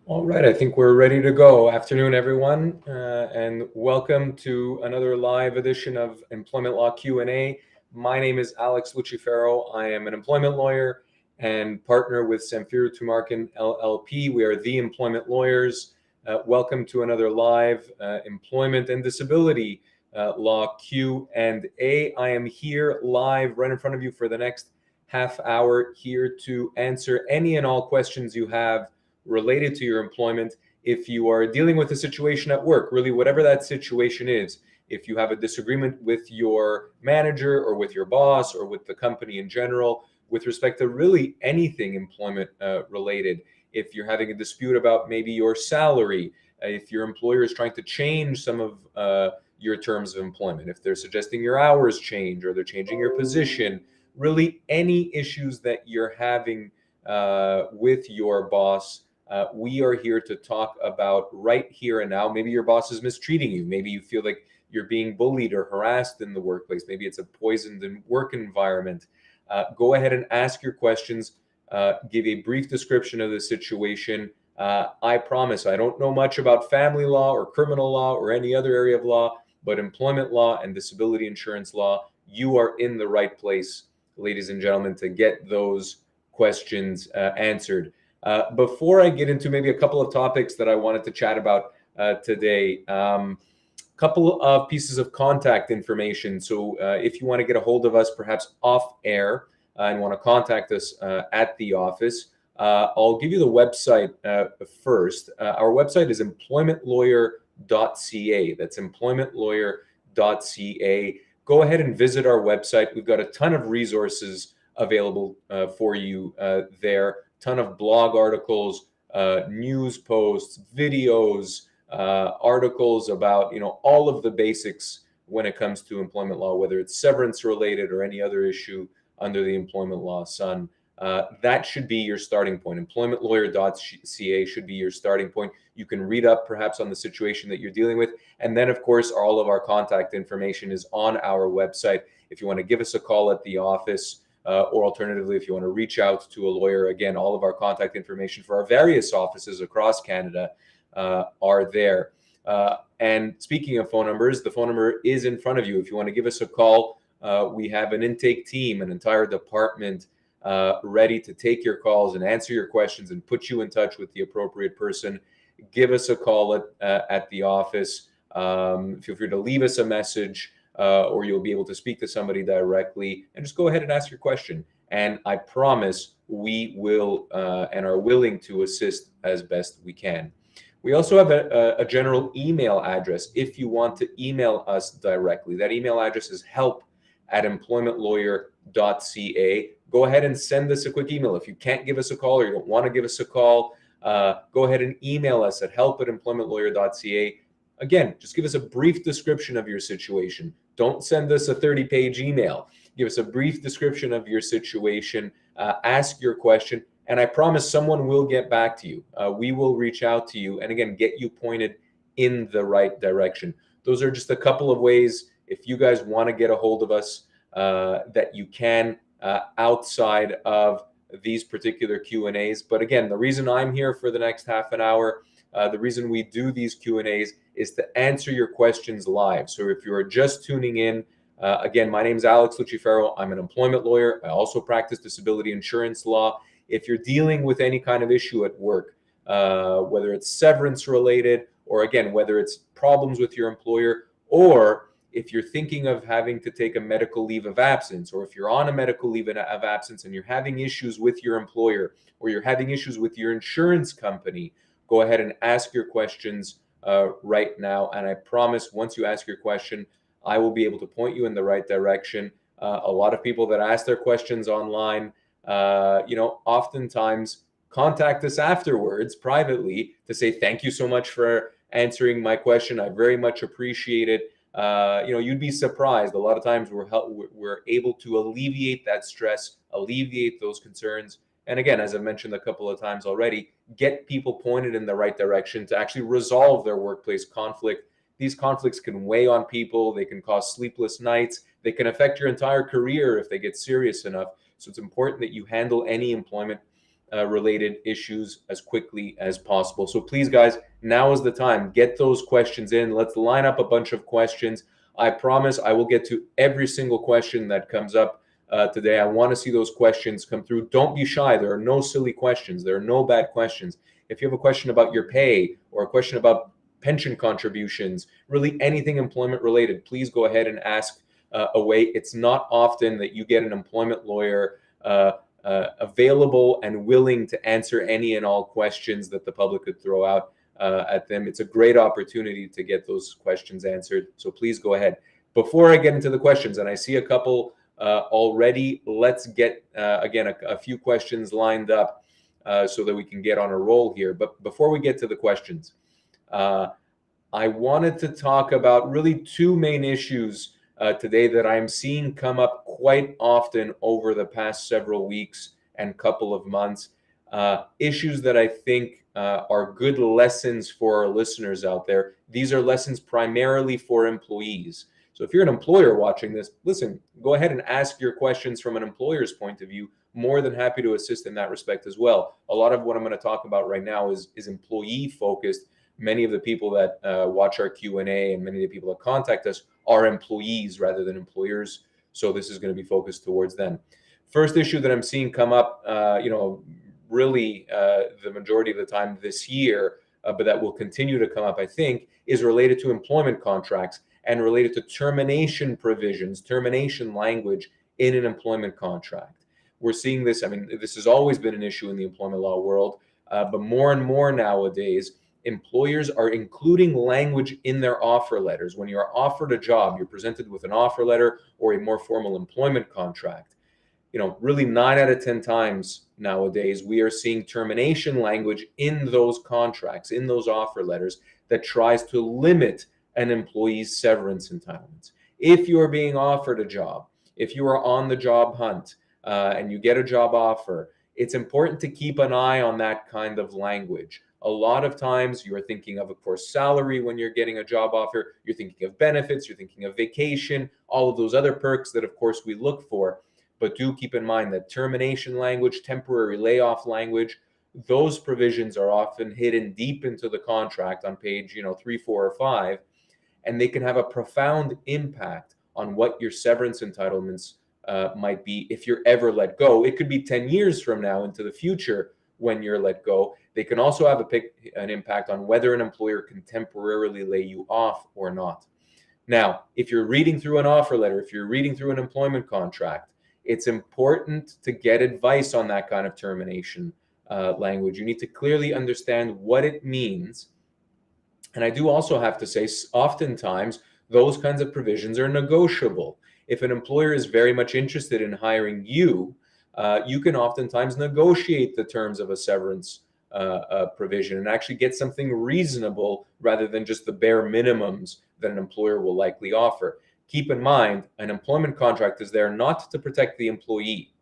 All right, I think we're ready to go. Afternoon, everyone, and welcome to another live edition of Employment Law Q&A. My name is Alex Lucifero. I am an employment lawyer and partner with Samfiru Tumarkin, LLP. We are the employment lawyers. Welcome to another live employment and disability law Q&A. I am here live right in front of you for the next half hour, here to answer any and all questions you have related to your employment. If you are dealing with a situation at work, really whatever that situation is, if you have a disagreement with your manager or with your boss or with the company in general, with respect to really anything employment related, if you're having a dispute about maybe your salary, if your employer is trying to change some of your terms of employment, if they're suggesting your hours change or they're changing your position, really any issues that you're having with your boss, we are here to talk about right here and now. Maybe your boss is mistreating you. Maybe you feel like you're being bullied or harassed in the workplace. Maybe it's a poisoned work environment. Go ahead and ask your questions. Give a brief description of the situation. I promise I don't know much about family law or criminal law or any other area of law, but employment law and disability insurance law, you are in the right place, ladies and gentlemen, to get those questions answered. Before I get into maybe a couple of topics that I wanted to chat about today, couple of pieces of contact information. So if you want to get a hold of us, perhaps off air, and want to contact us at the office, I'll give you the website first. Our website is employmentlawyer.ca. That's employmentlawyer.ca. Go ahead and visit our website. We've got a ton of resources available for you there. Ton of blog articles, news posts, videos, articles about all of the basics when it comes to employment law, whether it's severance related or any other issue under the employment law sun. That should be your starting point. Employmentlawyer.ca should be your starting point. You can read up perhaps on the situation that you're dealing with. And then, of course, all of our contact information is on our website. If you want to give us a call at the office, or alternatively, if you want to reach out to a lawyer, again, all of our contact information for our various offices across Canada are there. And speaking of phone numbers, the phone number is in front of you. If you want to give us a call, we have an intake team, an entire department ready to take your calls and answer your questions and put you in touch with the appropriate person. Give us a call at the office. Feel free to leave us a message. Or you'll be able to speak to somebody directly and just go ahead and ask your question. And I promise we will and are willing to assist as best we can. We also have a general email address if you want to email us directly. That email address is help@employmentlawyer.ca. Go ahead and send us a quick email. If you can't give us a call or you don't want to give us a call, go ahead and email us at help@employmentlawyer.ca. Again, just give us a brief description of your situation. Don't send us a 30-page email. Give us a brief description of your situation. Ask your question, and I promise someone will get back to you. We will reach out to you and, again, get you pointed in the right direction. Those are just a couple of ways, if you guys want to get a hold of us, that you can outside of these particular Q&As. But, again, the reason I'm here for the next half an hour, the reason we do these Q&As is to answer your questions live. So if you are just tuning in, again, my name is Alex Lucifero. I'm an employment lawyer. I also practice disability insurance law. If you're dealing with any kind of issue at work, whether it's severance related, or again, whether it's problems with your employer, or if you're thinking of having to take a medical leave of absence, or if you're on a medical leave of absence and you're having issues with your employer, or you're having issues with your insurance company, go ahead and ask your questions right now. And I promise once you ask your question, I will be able to point you in the right direction. A lot of people that ask their questions online, oftentimes contact us afterwards privately to say, thank you so much for answering my question. I very much appreciate it. You'd be surprised. A lot of times we're able to alleviate that stress, alleviate those concerns. And again, as I've mentioned a couple of times already, get people pointed in the right direction to actually resolve their workplace conflict. These conflicts can weigh on people. They can cause sleepless nights. They can affect your entire career if they get serious enough. So it's important that you handle any employment related issues as quickly as possible. So please, guys, now is the time. Get those questions in. Let's line up a bunch of questions. I promise I will get to every single question that comes up today. I want to see those questions come through. Don't be shy. There are no silly questions. There are no bad questions. If you have a question about your pay or a question about pension contributions, really anything employment related, please go ahead and ask away. It's not often that you get an employment lawyer available and willing to answer any and all questions that the public could throw out at them. It's a great opportunity to get those questions answered. So please go ahead. Before I get into the questions, and I see a couple already, let's get, again, a few questions lined up so that we can get on a roll here. But before we get to the questions, I wanted to talk about really two main issues today that I'm seeing come up quite often over the past several weeks and couple of months. Issues that I think are good lessons for our listeners out there. These are lessons primarily for employees. So if you're an employer watching this, listen, go ahead and ask your questions from an employer's point of view. More than happy to assist in that respect as well. A lot of what I'm going to talk about right now is employee focused. Many of the people that watch our Q&A and many of the people that contact us are employees rather than employers. So this is going to be focused towards them. First issue that I'm seeing come up, really the majority of the time this year, but that will continue to come up, I think, is related to employment contracts and related to termination provisions, termination language in an employment contract. We're seeing this, I mean, this has always been an issue in the employment law world, but more and more nowadays, employers are including language in their offer letters. When you're offered a job, you're presented with an offer letter or a more formal employment contract. Really 9 out of 10 times nowadays, we are seeing termination language in those contracts, in those offer letters that tries to limit an employee's severance entitlements. If you are being offered a job, if you are on the job hunt and you get a job offer, it's important to keep an eye on that kind of language. A lot of times you're thinking of course, salary when you're getting a job offer. You're thinking of benefits. You're thinking of vacation, all of those other perks that, of course, we look for. But do keep in mind that termination language, temporary layoff language, those provisions are often hidden deep into the contract on page 3, 4, or 5, and they can have a profound impact on what your severance entitlements might be if you're ever let go. It could be 10 years from now into the future when you're let go. They can also have an impact on whether an employer can temporarily lay you off or not. Now, if you're reading through an offer letter, if you're reading through an employment contract, it's important to get advice on that kind of termination language. You need to clearly understand what it means. And I do also have to say, oftentimes, those kinds of provisions are negotiable. If an employer is very much interested in hiring you, you can oftentimes negotiate the terms of a severance provision and actually get something reasonable rather than just the bare minimums that an employer will likely offer. Keep in mind, an employment contract is there not to protect the employee.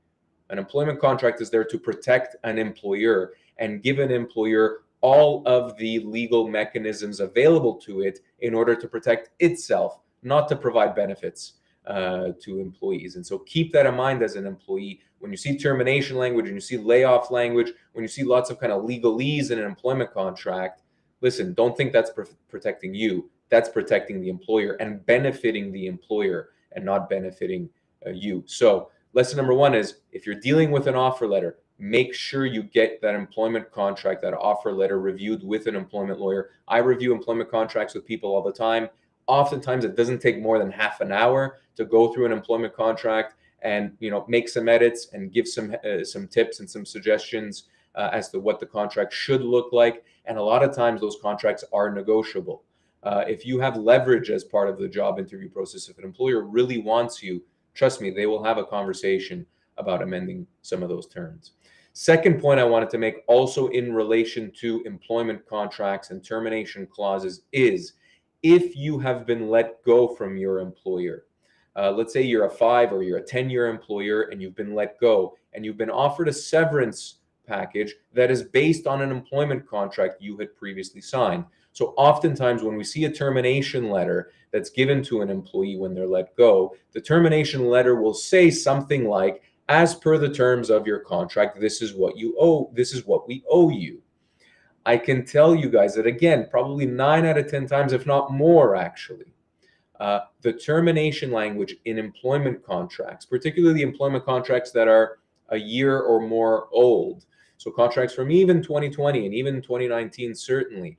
An employment contract is there to protect an employer and give an employer all of the legal mechanisms available to it in order to protect itself, not to provide benefits to employees. And so keep that in mind as an employee. When you see termination language and you see layoff language, when you see lots of kind of legalese in an employment contract, listen, don't think that's protecting you. That's protecting the employer and benefiting the employer and not benefiting you. So lesson number 1 is, if you're dealing with an offer letter, make sure you get that employment contract, that offer letter reviewed with an employment lawyer. I review employment contracts with people all the time. Oftentimes it doesn't take more than half an hour to go through an employment contract and make some edits and give some tips and some suggestions as to what the contract should look like. And a lot of times those contracts are negotiable. If you have leverage as part of the job interview process, if an employer really wants you, trust me, they will have a conversation about amending some of those terms. Second point I wanted to make, also in relation to employment contracts and termination clauses, is if you have been let go from your employer. Let's say you're a 5 or you're a 10-year employer and you've been let go and you've been offered a severance package that is based on an employment contract you had previously signed. So oftentimes when we see a termination letter that's given to an employee when they're let go, the termination letter will say something like, as per the terms of your contract, this is what you owe, this is what we owe you. I can tell you guys that, again, probably 9 out of 10 times, if not more actually, the termination language in employment contracts, particularly employment contracts that are a year or more old, so contracts from even 2020 and even 2019, certainly,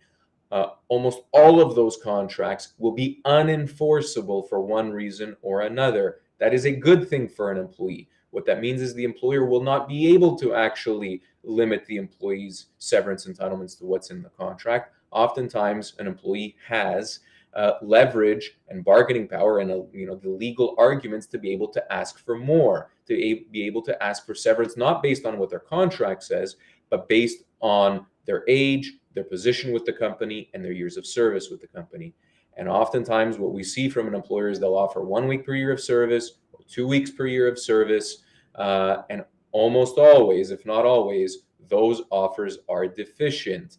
almost all of those contracts will be unenforceable for one reason or another. That is a good thing for an employee. What that means is the employer will not be able to actually limit the employee's severance entitlements to what's in the contract. Oftentimes, an employee has leverage and bargaining power and the legal arguments to be able to ask for more, to be able to ask for severance, not based on what their contract says, but based on their age, their position with the company, and their years of service with the company. And oftentimes what we see from an employer is they'll offer 1 week per year of service or 2 weeks per year of service. And almost always, if not always, those offers are deficient.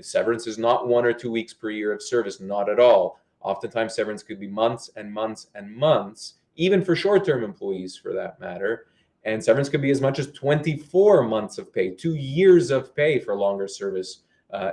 Severance is not 1 or 2 weeks per year of service, not at all. Oftentimes severance could be months and months and months, even for short-term employees for that matter. And severance could be as much as 24 months of pay, 2 years of pay for longer service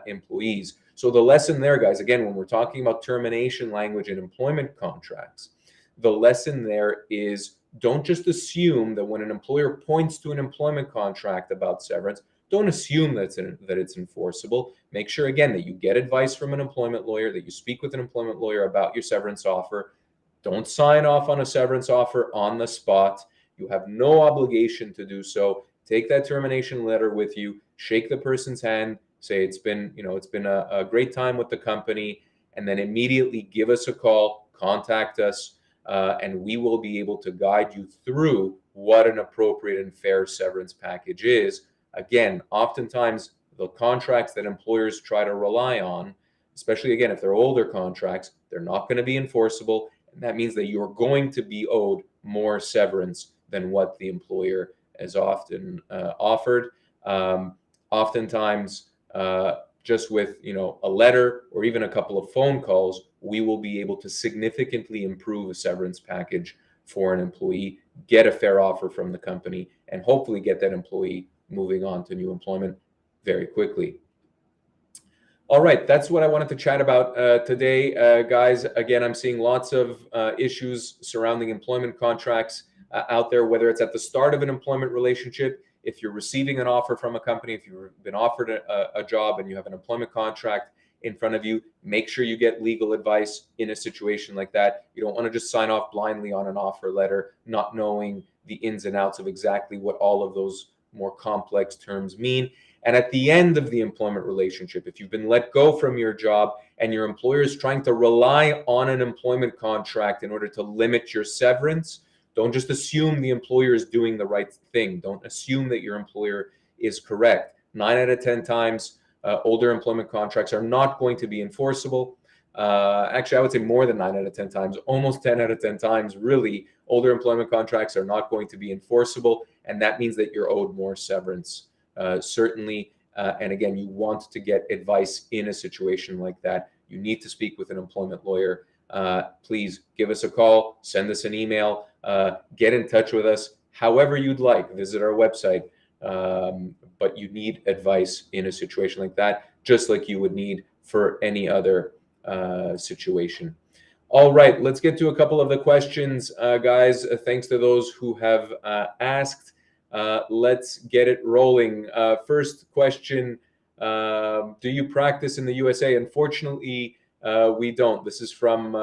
employees. So the lesson there, guys, again, when we're talking about termination language in employment contracts, the lesson there is don't just assume that when an employer points to an employment contract about severance, don't assume that it's enforceable. Make sure, again, that you get advice from an employment lawyer, that you speak with an employment lawyer about your severance offer. Don't sign off on a severance offer on the spot. You have no obligation to do so. Take that termination letter with you, shake the person's hand, say it's been a great time with the company, and then immediately give us a call, contact us, and we will be able to guide you through what an appropriate and fair severance package is. Again, oftentimes the contracts that employers try to rely on, especially again if they're older contracts, they're not going to be enforceable, and that means that you're going to be owed more severance than what the employer has often offered. Oftentimes, just with a letter or even a couple of phone calls, we will be able to significantly improve a severance package for an employee, get a fair offer from the company, and hopefully get that employee moving on to new employment very quickly. All right, that's what I wanted to chat about today, guys. Again, I'm seeing lots of issues surrounding employment contracts out there, whether it's at the start of an employment relationship, if you're receiving an offer from a company, if you've been offered a job and you have an employment contract in front of you, make sure you get legal advice in a situation like that. You don't want to just sign off blindly on an offer letter, not knowing the ins and outs of exactly what all of those more complex terms mean. And at the end of the employment relationship, if you've been let go from your job and your employer is trying to rely on an employment contract in order to limit your severance, don't just assume the employer is doing the right thing. Don't assume that your employer is correct. 9 out of 10 times, older employment contracts are not going to be enforceable. Actually, I would say more than 9 out of 10 times, almost 10 out of 10 times, really, older employment contracts are not going to be enforceable. And that means that you're owed more severance, certainly. And again, you want to get advice in a situation like that. You need to speak with an employment lawyer. Please give us a call, send us an email, get in touch with us however you'd like. Visit our website. But you need advice in a situation like that, just like you would need for any other situation. All right, let's get to a couple of the questions, guys. Thanks to those who have asked. Let's get it rolling. First question, do you practice in the USA? Unfortunately, we don't. This is from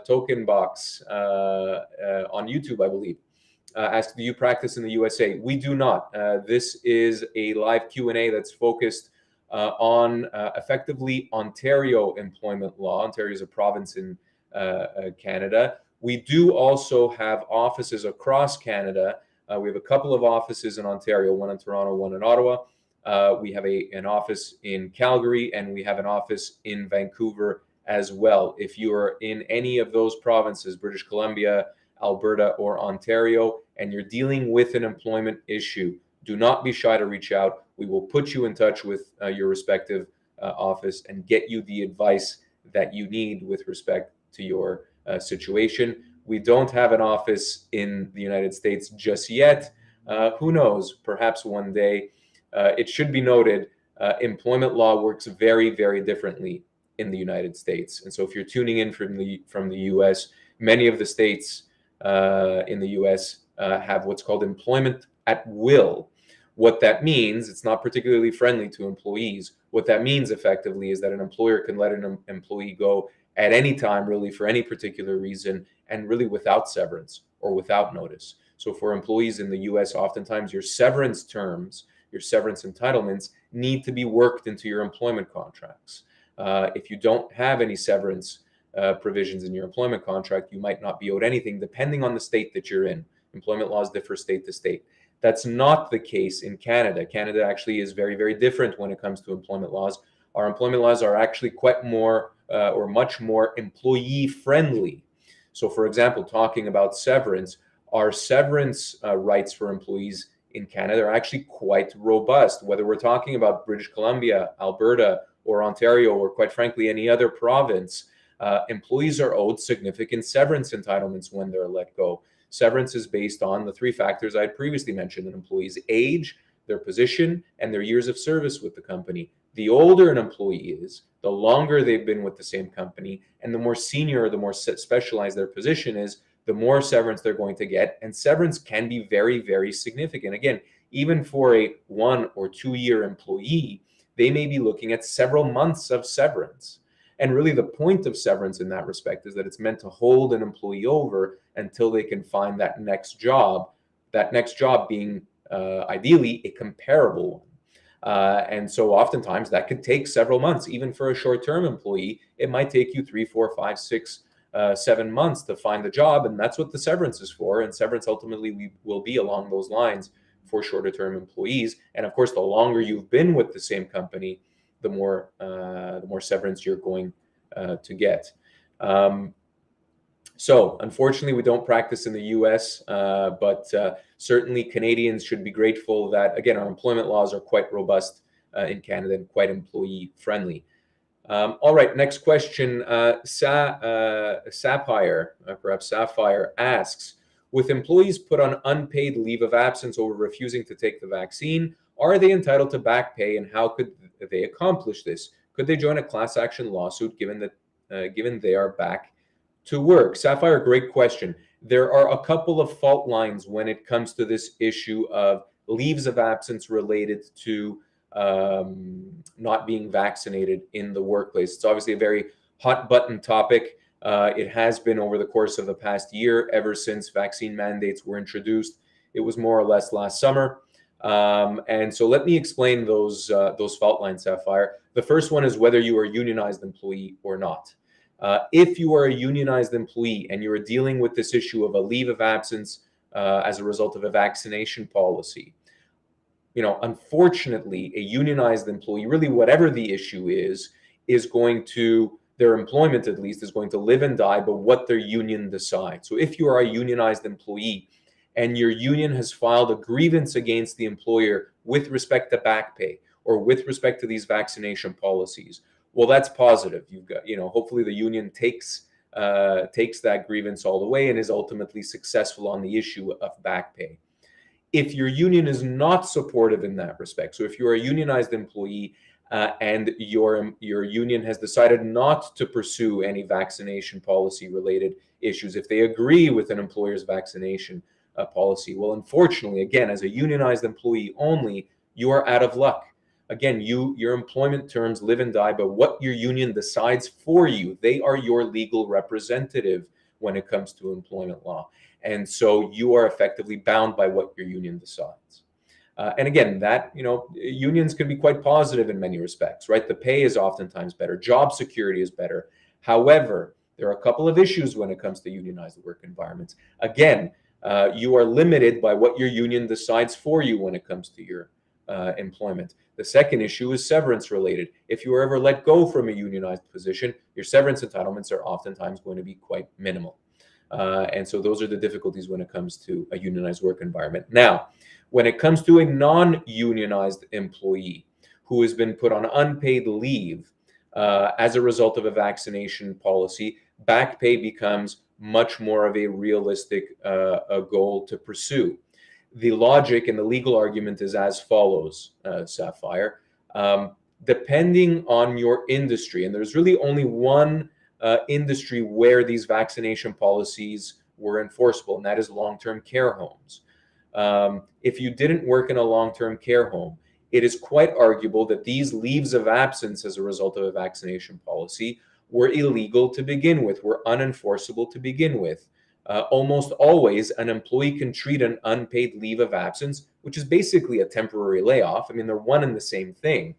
Token Box on YouTube, I believe. Asked, do you practice in the USA? We do not. This is a live Q&A that's focused on effectively Ontario employment law. Ontario is a province in Canada. We do also have offices across Canada. We have a couple of offices in Ontario, one in Toronto, one in Ottawa. We have an office in Calgary, and we have an office in Vancouver as well. If you are in any of those provinces, British Columbia, Alberta, or Ontario, and you're dealing with an employment issue, do not be shy to reach out. We will put you in touch with your respective office and get you the advice that you need with respect to your situation. We don't have an office in the United States just yet. Who knows? Perhaps one day. It should be noted, employment law works very, very differently in the United States. And so if you're tuning in from the US, many of the states in the US have what's called employment at will. What that means, it's not particularly friendly to employees. What that means effectively is that an employer can let an employee go at any time, really, for any particular reason, and really without severance or without notice. So for employees in the US, oftentimes your severance terms, your severance entitlements need to be worked into your employment contracts. If you don't have any severance provisions in your employment contract, you might not be owed anything, depending on the state that you're in. Employment laws differ state to state. That's not the case in Canada. Canada actually is very, very different when it comes to employment laws. Our employment laws are actually quite more or much more employee friendly. So, for example, talking about severance, our severance rights for employees in Canada are actually quite robust. Whether we're talking about British Columbia, Alberta, or Ontario, or quite frankly, any other province, employees are owed significant severance entitlements when they're let go. Severance is based on the three factors I previously mentioned: an employee's age, their position, and their years of service with the company. The older an employee is, the longer they've been with the same company, and the more senior or the more specialized their position is, the more severance they're going to get. And severance can be very, very significant. Again, even for a 1 or 2 year employee, they may be looking at several months of severance. And really, the point of severance in that respect is that it's meant to hold an employee over until they can find that next job being ideally a comparable one. And so oftentimes that could take several months. Even for a short-term employee, it might take you 3, 4, 5, 6, 7 months to find the job. And that's what the severance is for. And severance ultimately will be along those lines for shorter-term employees. And of course, the longer you've been with the same company, the more severance you're going to get. So unfortunately, we don't practice in the US, but certainly Canadians should be grateful that, again, our employment laws are quite robust in Canada and quite employee friendly. All right, next question. Sapphire asks, with employees put on unpaid leave of absence over refusing to take the vaccine, are they entitled to back pay, and how could they accomplish this? Could they join a class action lawsuit given they are back to work? Sapphire, great question. There are a couple of fault lines when it comes to this issue of leaves of absence related to not being vaccinated in the workplace. It's obviously a very hot button topic. It has been over the course of the past year, ever since vaccine mandates were introduced. It was more or less last summer. And so let me explain those fault lines, Sapphire. The first one is whether you are a unionized employee or not. If you are a unionized employee and you're dealing with this issue of a leave of absence as a result of a vaccination policy, unfortunately, a unionized employee, really whatever the issue is going to, their employment at least, is going to live and die by what their union decides. So if you are a unionized employee and your union has filed a grievance against the employer with respect to back pay or with respect to these vaccination policies, well, that's positive. You've got, hopefully the union takes that grievance all the way and is ultimately successful on the issue of back pay. If your union is not supportive in that respect, so if you're a unionized employee and your union has decided not to pursue any vaccination policy related issues, if they agree with an employer's vaccination policy, well, unfortunately, again, as a unionized employee only, you are out of luck. Again, your employment terms live and die by what your union decides for you. They are your legal representative when it comes to employment law. And so you are effectively bound by what your union decides. And again, that, unions can be quite positive in many respects, right? The pay is oftentimes better. Job security is better. However, there are a couple of issues when it comes to unionized work environments. Again, you are limited by what your union decides for you when it comes to your employment. The second issue is severance related. If you are ever let go from a unionized position, your severance entitlements are oftentimes going to be quite minimal. And so those are the difficulties when it comes to a unionized work environment. Now, when it comes to a non-unionized employee who has been put on unpaid leave as a result of a vaccination policy, back pay becomes much more of a realistic a goal to pursue. The logic and the legal argument is as follows, Sapphire. Depending on your industry, and there's really only one industry where these vaccination policies were enforceable, and that is long-term care homes. If you didn't work in a long-term care home, it is quite arguable that these leaves of absence as a result of a vaccination policy were illegal to begin with, were unenforceable to begin with. Almost always, an employee can treat an unpaid leave of absence, which is basically a temporary layoff. I mean, they're one and the same thing,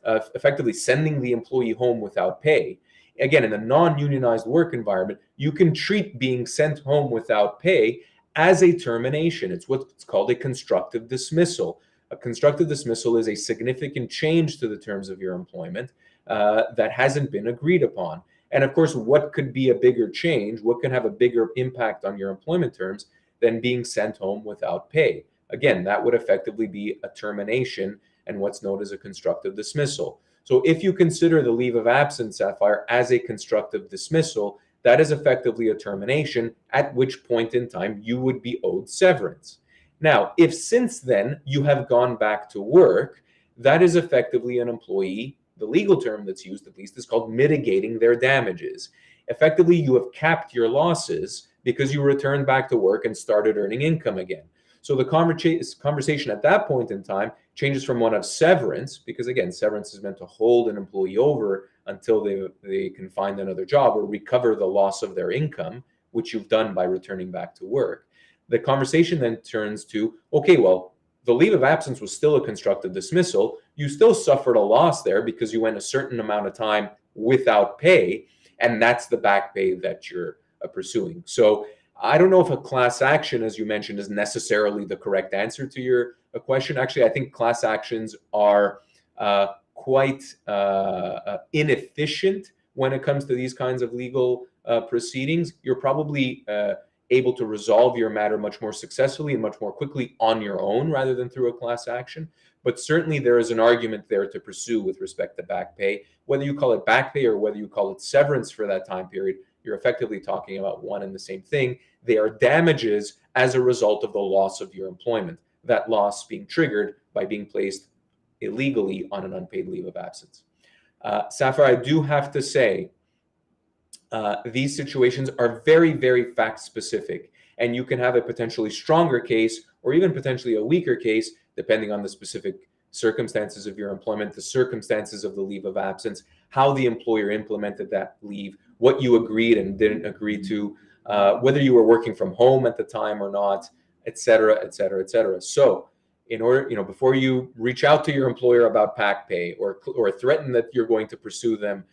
effectively sending the employee home without pay. Again, in a non-unionized work environment, you can treat being sent home without pay as a termination. It's what's called a constructive dismissal. A constructive dismissal is a significant change to the terms of your employment that hasn't been agreed upon. And of course, what could be a bigger change? What could have a bigger impact on your employment terms than being sent home without pay? Again, that would effectively be a termination and what's known as a constructive dismissal. So if you consider the leave of absence, Sapphire, as a constructive dismissal, that is effectively a termination, at which point in time you would be owed severance. Now, if since then you have gone back to work, that is effectively an employee. The legal term that's used, at least, is called mitigating their damages. Effectively, you have capped your losses because you returned back to work and started earning income again. So the conversation at that point in time changes from one of severance, because again, severance is meant to hold an employee over until they can find another job or recover the loss of their income, which you've done by returning back to work. The conversation then turns to, okay, well, the leave of absence was still a constructive dismissal. You still suffered a loss there because you went a certain amount of time without pay, and that's the back pay that you're pursuing. So I don't know if a class action, as you mentioned, is necessarily the correct answer to your question. Actually, I think class actions are quite inefficient when it comes to these kinds of legal proceedings. You're probably able to resolve your matter much more successfully and much more quickly on your own rather than through a class action. But certainly there is an argument there to pursue with respect to back pay. Whether you call it back pay or whether you call it severance for that time period, you're effectively talking about one and the same thing. They are damages as a result of the loss of your employment, that loss being triggered by being placed illegally on an unpaid leave of absence. Sapphire, I do have to say, these situations are very, very fact specific, and you can have a potentially stronger case or even potentially a weaker case depending on the specific circumstances of your employment, the circumstances of the leave of absence, how the employer implemented that leave, what you agreed and didn't agree to, whether you were working from home at the time or not, et cetera, et cetera, et cetera. So in order, before you reach out to your employer about back pay or threaten that you're going to pursue them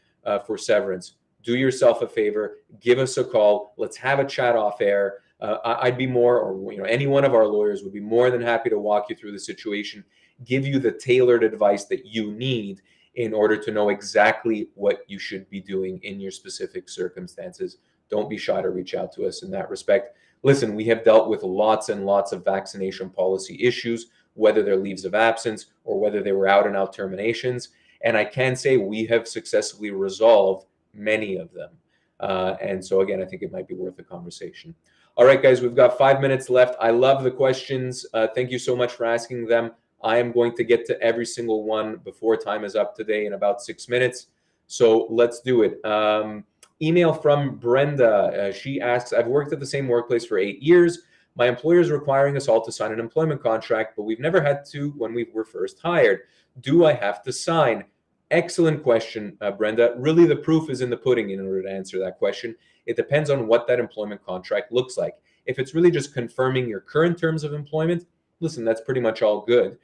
for severance, do yourself a favor, give us a call. Let's have a chat off air. I'd be more, or any one of our lawyers would be more than happy to walk you through the situation, give you the tailored advice that you need in order to know exactly what you should be doing in your specific circumstances. Don't be shy to reach out to us in that respect. Listen, we have dealt with lots and lots of vaccination policy issues, whether they're leaves of absence or whether they were out and out terminations. And I can say we have successfully resolved many of them. And so again, I think it might be worth a conversation. All right, guys, we've got 5 minutes left. I love the questions. Thank you so much for asking them. I am going to get to every single one before time is up today in about 6 minutes. So let's do it. Email from Brenda. She asks, I've worked at the same workplace for 8 years. My employer is requiring us all to sign an employment contract, but we've never had to when we were first hired. Do I have to sign? Excellent question, Brenda. Really, the proof is in the pudding in order to answer that question. It depends on what that employment contract looks like. If it's really just confirming your current terms of employment, listen, that's pretty much all good.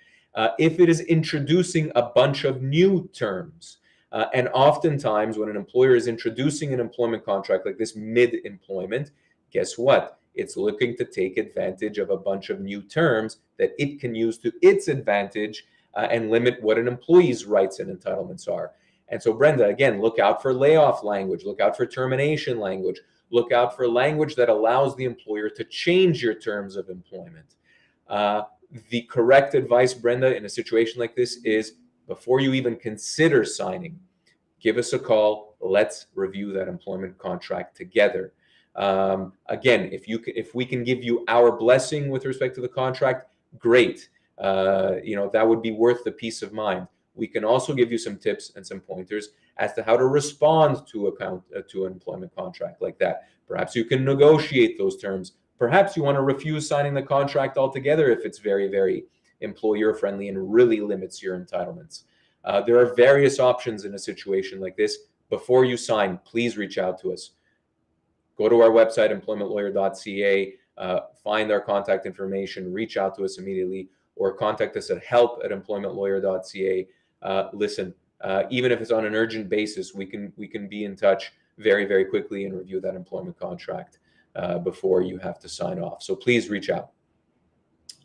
If it is introducing a bunch of new terms, and oftentimes when an employer is introducing an employment contract like this mid-employment, guess what? It's looking to take advantage of a bunch of new terms that it can use to its advantage and limit what an employee's rights and entitlements are. And so, Brenda, again, look out for layoff language, look out for termination language, look out for language that allows the employer to change your terms of employment. The correct advice, Brenda, in a situation like this is before you even consider signing, give us a call. Let's review that employment contract together. Again, if we can give you our blessing with respect to the contract, great. That would be worth the peace of mind. We can also give you some tips and some pointers as to how to respond to an employment contract like that. Perhaps you can negotiate those terms. Perhaps you want to refuse signing the contract altogether if it's very, very employer friendly and really limits your entitlements. There are various options in a situation like this. Before you sign, please reach out to us. Go to our website, employmentlawyer.ca, find our contact information, reach out to us immediately, or contact us at help@employmentlawyer.ca. Listen, even if it's on an urgent basis, we can be in touch very, very quickly and review that employment contract before you have to sign off. So please reach out.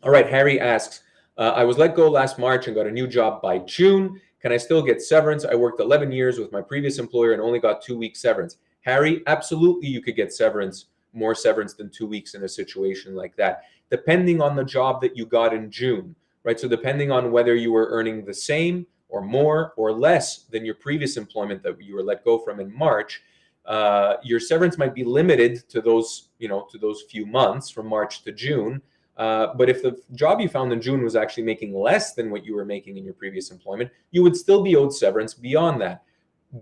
All right, Harry asks, I was let go last March and got a new job by June. Can I still get severance? I worked 11 years with my previous employer and only got 2 weeks severance. Harry, absolutely you could get severance, more severance than 2 weeks in a situation like that, depending on the job that you got in June, right? So depending on whether you were earning the same or more or less than your previous employment that you were let go from in March, your severance might be limited to those few months from March to June. But if the job you found in June was actually making less than what you were making in your previous employment, you would still be owed severance beyond that.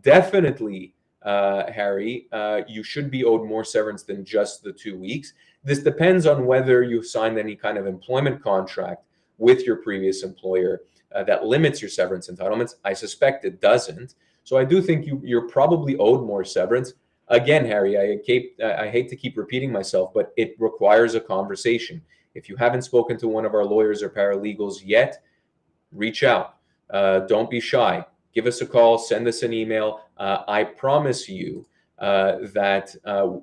Definitely, Harry, you should be owed more severance than just the 2 weeks. This depends on whether you've signed any kind of employment contract with your previous employer that limits your severance entitlements. I suspect it doesn't. So I do think you're probably owed more severance. Again, Harry, I hate to keep repeating myself, but it requires a conversation. If you haven't spoken to one of our lawyers or paralegals yet, reach out. Don't be shy. Give us a call, send us an email. I promise you that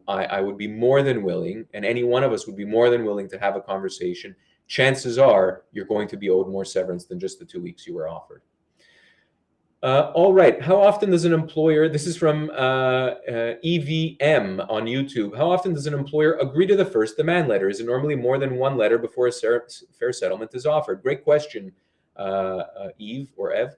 I would be more than willing, and any one of us would be more than willing to have a conversation. Chances are you're going to be owed more severance than just the 2 weeks you were offered. All right. How often does an employer, this is from EVM on YouTube, how often does an employer agree to the first demand letter? Is it normally more than one letter before a fair settlement is offered? Great question, Eve or Ev.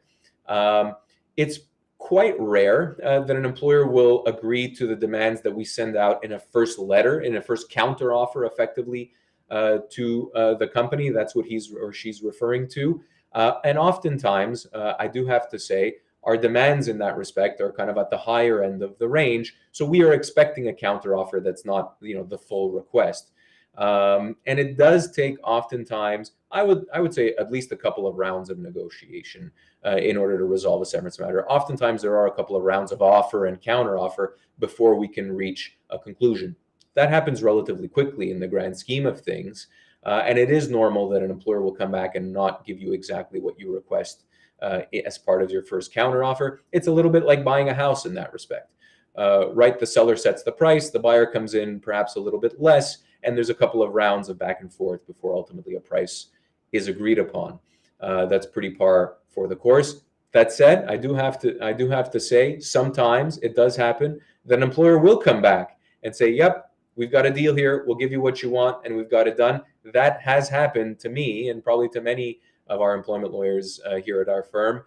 It's quite rare that an employer will agree to the demands that we send out in a first letter, in a first counter offer, effectively, to the company. That's what he's or she's referring to. And oftentimes, I do have to say, our demands in that respect are kind of at the higher end of the range. So we are expecting a counteroffer that's not, the full request. And it does take oftentimes, I would say, at least a couple of rounds of negotiation in order to resolve a severance matter. Oftentimes, there are a couple of rounds of offer and counteroffer before we can reach a conclusion. That happens relatively quickly in the grand scheme of things. And it is normal that an employer will come back and not give you exactly what you request as part of your first counteroffer. It's a little bit like buying a house in that respect, right? The seller sets the price, the buyer comes in perhaps a little bit less, and there's a couple of rounds of back and forth before ultimately a price is agreed upon. That's pretty par for the course. That said, I do have to say sometimes it does happen that an employer will come back and say, "Yep, we've got a deal here. We'll give you what you want, and we've got it done." That has happened to me and probably to many of our employment lawyers here at our firm,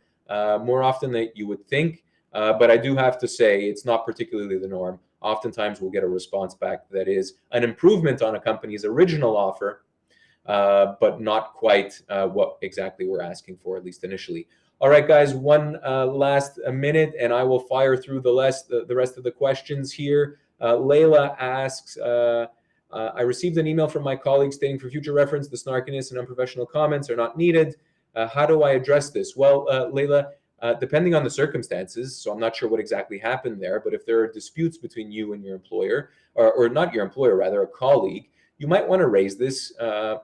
more often than you would think. But I do have to say it's not particularly the norm. Oftentimes we'll get a response back that is an improvement on a company's original offer, but not quite what exactly we're asking for, at least initially. All right, guys, one last minute, and I will fire through the rest of the questions here. Layla asks, I received an email from my colleague stating for future reference, the snarkiness and unprofessional comments are not needed. How do I address this? Well, Layla, depending on the circumstances, so I'm not sure what exactly happened there, but if there are disputes between you and your employer, or not your employer, rather a colleague, you might want to raise this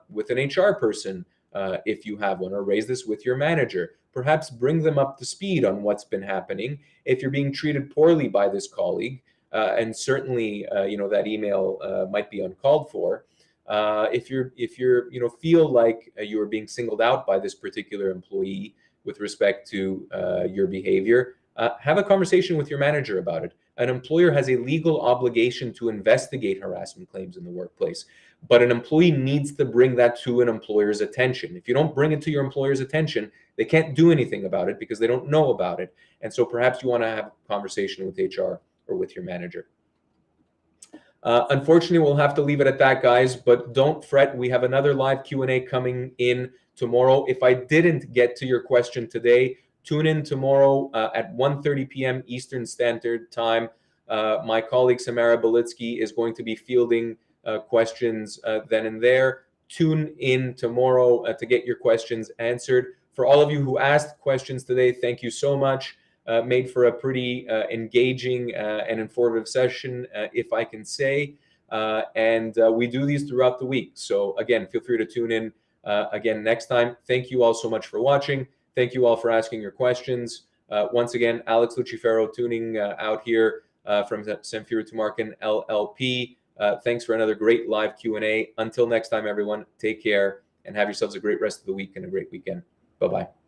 with an HR person if you have one, or raise this with your manager. Perhaps bring them up to speed on what's been happening. If you're being treated poorly by this colleague, and certainly, that email might be uncalled for. If you feel like you are being singled out by this particular employee with respect to your behavior, have a conversation with your manager about it. An employer has a legal obligation to investigate harassment claims in the workplace. but an employee needs to bring that to an employer's attention. If you don't bring it to your employer's attention, they can't do anything about it because they don't know about it. And so perhaps you want to have a conversation with HR or with your manager. Unfortunately, we'll have to leave it at that, guys, but don't fret. We have another live Q&A coming in tomorrow. If I didn't get to your question today, tune in tomorrow at 1:30 p.m. Eastern Standard Time. My colleague Samara Belitsky is going to be fielding questions then and there. Tune in tomorrow to get your questions answered. For all of you who asked questions today, thank you so much. Made for a pretty engaging and informative session, if I can say. And we do these throughout the week. So again, feel free to tune in again next time. Thank you all so much for watching. Thank you all for asking your questions. Once again, Alex Lucifero tuning out here from Samfiru Tumarkin LLP. Thanks for another great live Q&A. Until next time, everyone, take care and have yourselves a great rest of the week and a great weekend. Bye-bye.